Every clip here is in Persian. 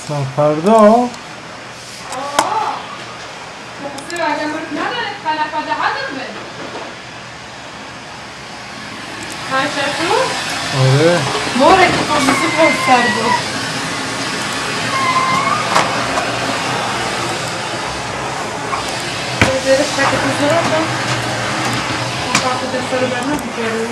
سفردا آره مورد که خواهیسی پر سر بود زیرش شکل بزرگ شد مقاطع دسته رو برنه بگیرد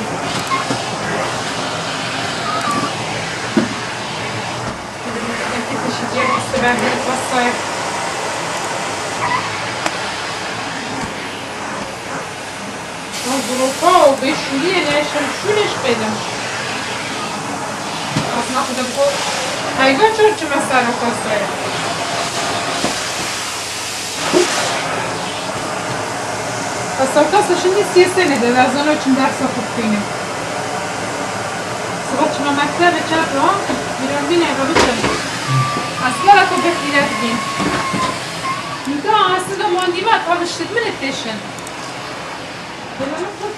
یکی تشکیه بسته برگرد بستای ظروفا و بشوری نشم شونش بدم از نخودم خود حیوان چه مسئله کاسته پس کاسته شنی سیسته نده در زنو چون درس خوب کنیم صبح چما مکتب چپ را میرم بینه را بچم اصلا را تو بخیرت بین میگه اصلا ماندی باید پابشتید منت تشن بلانم خود